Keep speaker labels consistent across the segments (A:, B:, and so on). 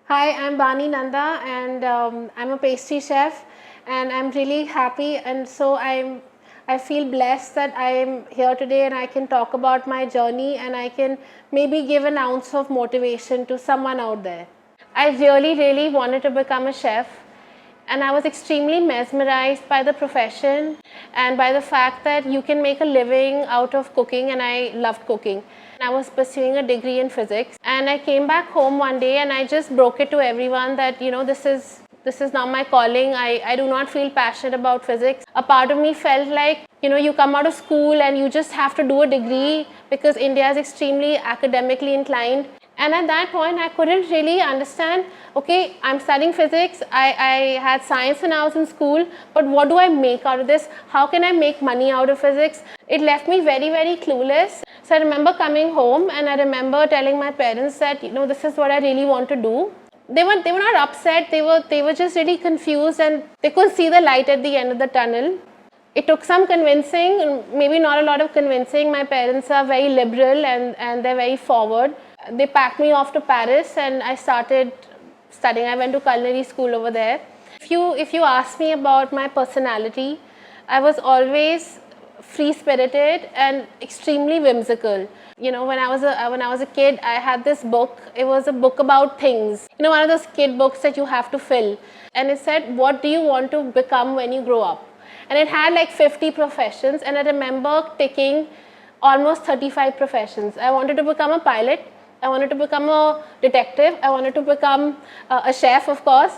A: Hi, I'm Bani Nanda and I'm a pastry chef, and I'm really happy, and so I feel blessed that I am here today and I can talk about my journey and I can maybe give an ounce of motivation to someone out there. I really wanted to become a chef, and I was extremely mesmerized by the profession and by the fact that you can make a living out of cooking, and I loved cooking. I was pursuing a degree in physics, and I came back home one day and I just broke it to everyone that this is not my calling. I do not feel passionate about physics. A part of me felt like, you come out of school and you just have to do a degree because India is extremely academically inclined. And at that point, I couldn't really understand, okay, I'm studying physics, I had science when I was in school, but what do I make out of this? How can I make money out of physics? It left me very clueless. So I remember coming home and I remember telling my parents that, this is what I really want to do. They were not upset, they were just really confused and they couldn't see the light at the end of the tunnel. It took some convincing, maybe not a lot of convincing. My parents are very liberal and they're very forward. They packed me off to Paris and I started studying. I went to culinary school over there. If you ask me about my personality, I was always free-spirited and extremely whimsical. When I was a kid, I had this book. It was a book about things. One of those kid books that you have to fill. And it said, what do you want to become when you grow up? And it had like 50 professions, and I remember ticking almost 35 professions. I wanted to become a pilot. I wanted to become a detective. I wanted to become a chef, of course.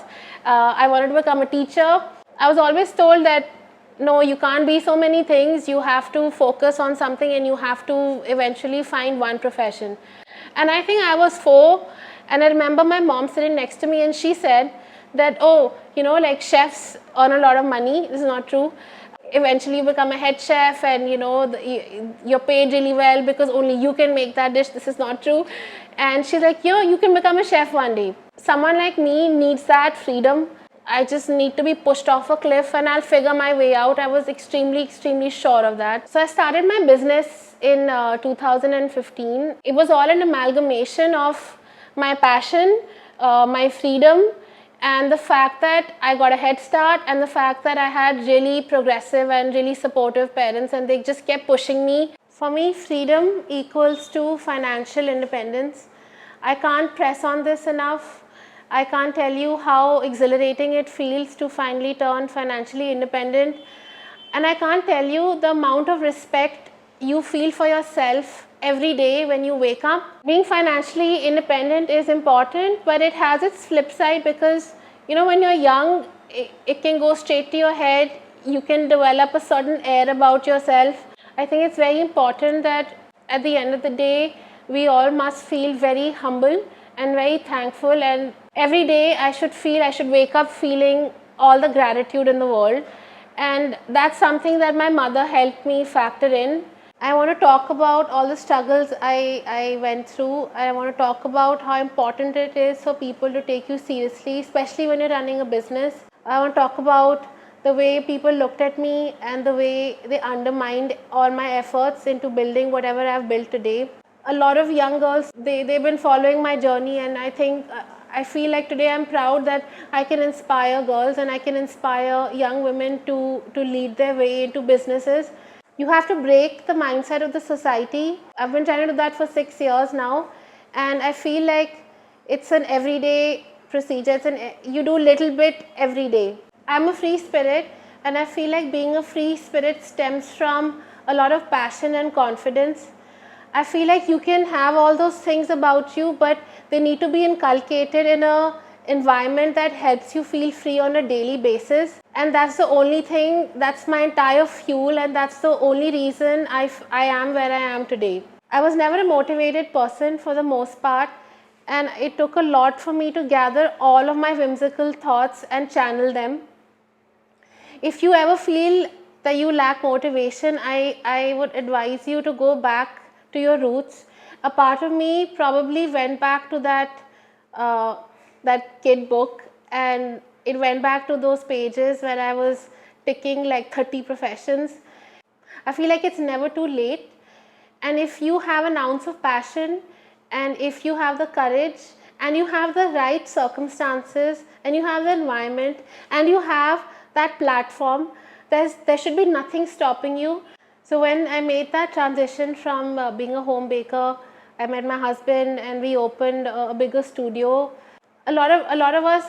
A: I wanted to become a teacher. I was always told that, no, you can't be so many things. You have to focus on something and you have to eventually find one profession. And I think I was 4, and I remember my mom sitting next to me and she said that, oh, like chefs earn a lot of money. This is not true. Eventually you become a head chef and you're paid really well because only you can make that dish. This is not true. And she's like, you can become a chef one day. Someone like me needs that freedom. I just need to be pushed off a cliff and I'll figure my way out. I was extremely sure of that. So I started my business in 2015. It was all an amalgamation of my passion, my freedom, and the fact that I got a head start, and the fact that I had really progressive and really supportive parents, and they just kept pushing me. For me, freedom equals to financial independence. I can't press on this enough. I can't tell you how exhilarating it feels to finally turn financially independent. And I can't tell you the amount of respect you feel for yourself every day when you wake up. Being financially independent is important, but it has its flip side because, when you're young, it can go straight to your head. You can develop a certain air about yourself. I think it's very important that at the end of the day, we all must feel very humble and very thankful, and every day I should wake up feeling all the gratitude in the world, and that's something that my mother helped me factor in. I want to talk about all the struggles I went through. I want to talk about how important it is for people to take you seriously, especially when you're running a business. I want to talk about the way people looked at me and the way they undermined all my efforts into building whatever I've built today. A lot of young girls, they've been following my journey, and I feel like today I'm proud that I can inspire girls and I can inspire young women to lead their way into businesses. You have to break the mindset of the society. I've been trying to do that for 6 years now, and I feel like it's an everyday procedure. You do little bit every day. I'm a free spirit, and I feel like being a free spirit stems from a lot of passion and confidence. I feel like you can have all those things about you, but they need to be inculcated in an environment that helps you feel free on a daily basis. And that's the only thing, that's my entire fuel, and that's the only reason I am where I am today. I was never a motivated person for the most part, and it took a lot for me to gather all of my whimsical thoughts and channel them. If you ever feel that you lack motivation, I would advise you to go back to your roots. A part of me probably went back to that kid book, and it went back to those pages where I was ticking like 30 professions. I feel like it's never too late, and if you have an ounce of passion, and if you have the courage and you have the right circumstances and you have the environment and you have that platform, there should be nothing stopping you. So when I made that transition from being a home baker, I met my husband and we opened a bigger studio. A lot of us,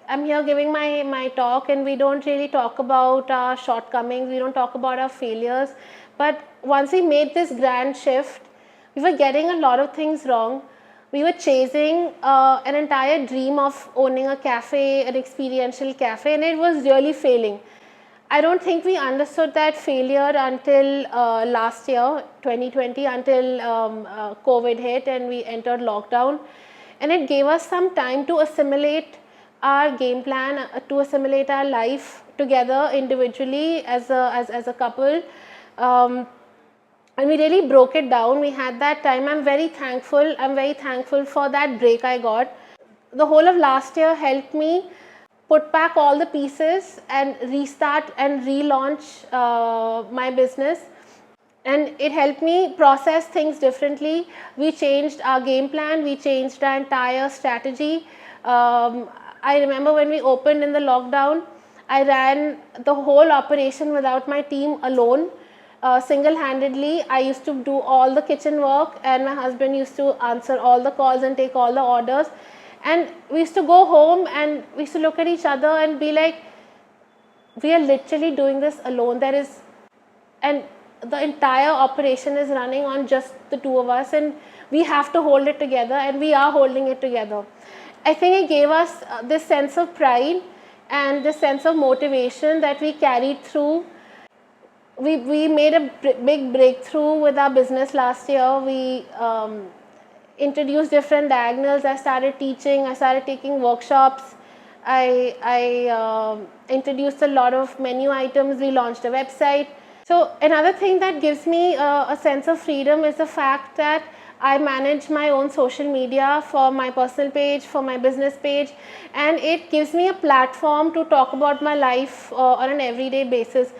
A: I'm here giving my talk, and we don't really talk about our shortcomings, we don't talk about our failures. But once we made this grand shift, we were getting a lot of things wrong. We were chasing an entire dream of owning a cafe, an experiential cafe, and it was really failing. I don't think we understood that failure until last year, 2020, until COVID hit and we entered lockdown. And it gave us some time to assimilate our game plan, to assimilate our life together individually as a couple. And we really broke it down. We had that time. I'm very thankful for that break I got. The whole of last year helped me put back all the pieces and restart and relaunch my business, and it helped me process things differently. We changed our game plan, we changed our entire strategy. I remember when we opened in the lockdown, I ran the whole operation without my team, alone. Single-handedly, I used to do all the kitchen work and my husband used to answer all the calls and take all the orders. And we used to go home and we used to look at each other and be like, we are literally doing this alone. And the entire operation is running on just the two of us, and we have to hold it together, and we are holding it together. I think it gave us this sense of pride and this sense of motivation that we carried through. We made a big breakthrough with our business last year. We introduced different diagonals. I started teaching, I started taking workshops. I introduced a lot of menu items. We launched a website. So another thing that gives me a sense of freedom is the fact that I manage my own social media for my personal page, for my business page, and it gives me a platform to talk about my life on an everyday basis.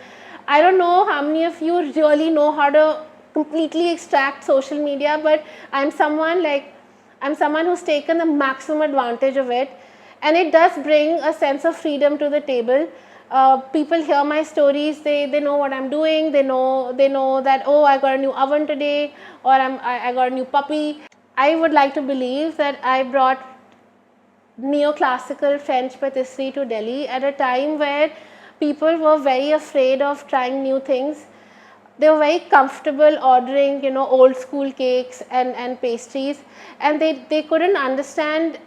A: I don't know how many of you really know how to completely extract social media, but I'm someone who's taken the maximum advantage of it, and it does bring a sense of freedom to the table. People hear my stories, they know what I'm doing, they know that, oh, I got a new oven today, or I got a new puppy. I would like to believe that I brought neoclassical French patisserie to Delhi at a time where people were very afraid of trying new things. They were very comfortable ordering, old school cakes and pastries, and they couldn't understand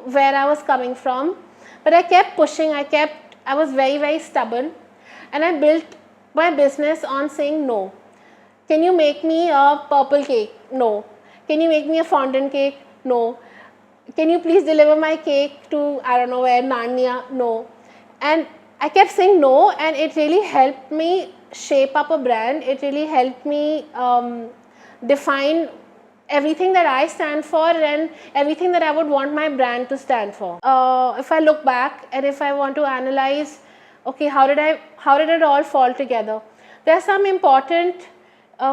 A: where I was coming from. But I kept pushing, I was very, very stubborn, and I built my business on saying no. Can you make me a purple cake? No. Can you make me a fondant cake? No. Can you please deliver my cake to, I don't know where, Narnia? No. And I kept saying no, and it really helped me shape up a brand. It really helped me define everything that I stand for and everything that I would want my brand to stand for. If I look back and if I want to analyze, okay, how did it all fall together? There are some important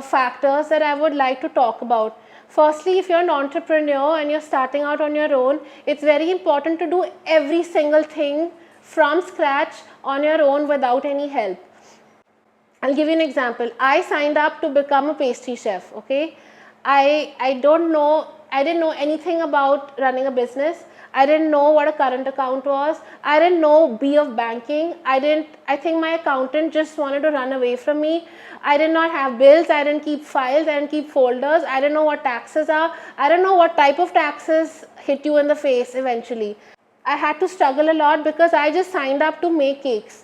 A: factors that I would like to talk about. Firstly, if you're an entrepreneur and you're starting out on your own, it's very important to do every single thing from scratch on your own without any help. I'll give you an example. I signed up to become a pastry chef, okay? I didn't know anything about running a business. I didn't know what a current account was. I didn't know B of banking. I think my accountant just wanted to run away from me. I did not have bills. I didn't keep files. I didn't keep folders. I didn't know what taxes are. I don't know what type of taxes hit you in the face eventually. I had to struggle a lot because I just signed up to make cakes.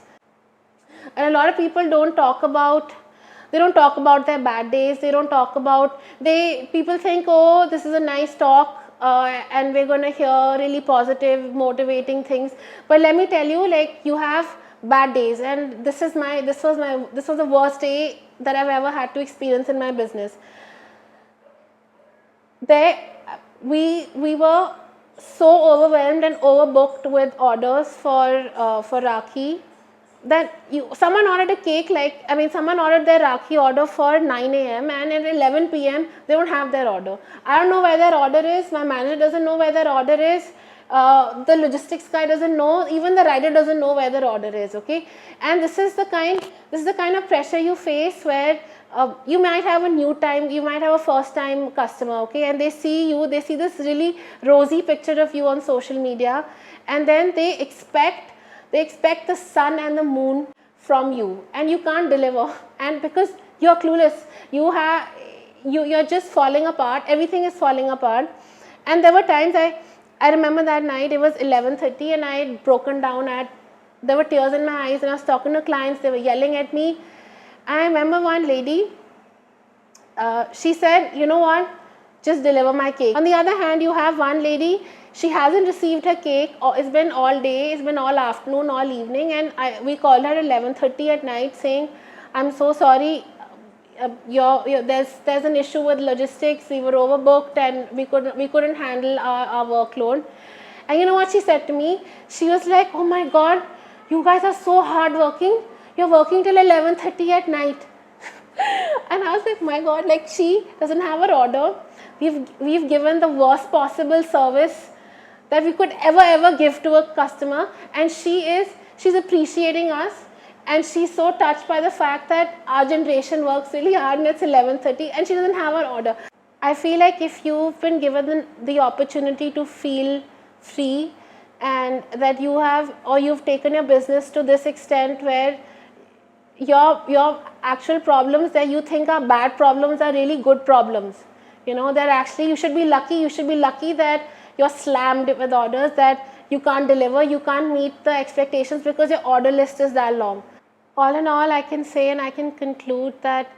A: And a lot of people don't talk about their bad days. People think, oh, this is a nice talk and we're going to hear really positive, motivating things. But let me tell you, you have bad days, and this was the worst day that I've ever had to experience in my business. We were so overwhelmed and overbooked with orders for Rakhi. that someone ordered a cake, like, I mean, someone ordered their Rakhi order for 9 a.m. and at 11 p.m. they don't have their order. I don't know where their order is. My manager doesn't know where their order is. The logistics guy doesn't know. Even the rider doesn't know where their order is. Okay, and this is the kind of pressure you face where you might have a new time, you might have a first time customer, okay, and they see you, they see this really rosy picture of you on social media, and then they expect the sun and the moon from you, and you can't deliver, and because you're clueless, you're just falling apart, everything is falling apart. And there were times I remember that night, it was 11:30 and I had broken down, there were tears in my eyes, and I was talking to clients, they were yelling at me. I remember one lady, she said, you know what, just deliver my cake. On the other hand, you have one lady, she hasn't received her cake, or it's been all day, it's been all afternoon, all evening, and we called her at 11:30 at night saying, I'm so sorry, there's an issue with logistics, we were overbooked and we couldn't handle our workload. And you know what she said to me? She was like, oh my God, you guys are so hardworking. You're working till 11:30 at night. And I was like, my God, like, she doesn't have her order. We've given the worst possible service that we could ever give to a customer, and she's appreciating us, and she's so touched by the fact that our generation works really hard and it's 11:30 and she doesn't have her order. I feel like if you've been given the opportunity to feel free, and that you've taken your business to this extent where your actual problems that you think are bad problems are really good problems. They're actually, you should be lucky that you're slammed with orders, that you can't deliver, you can't meet the expectations because your order list is that long. All in all, I can say and I can conclude that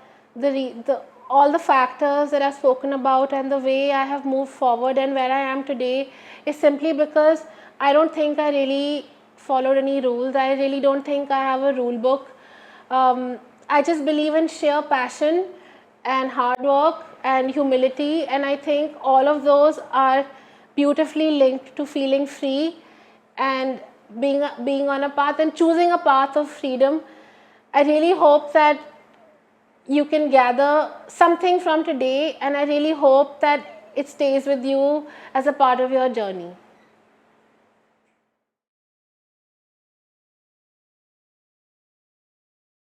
A: all the factors that I've spoken about and the way I have moved forward and where I am today is simply because I don't think I really followed any rules. I really don't think I have a rule book. I just believe in sheer passion and hard work and humility, and I think all of those are beautifully linked to feeling free and being on a path and choosing a path of freedom. I really hope that you can gather something from today, and I really hope that it stays with you as a part of your journey.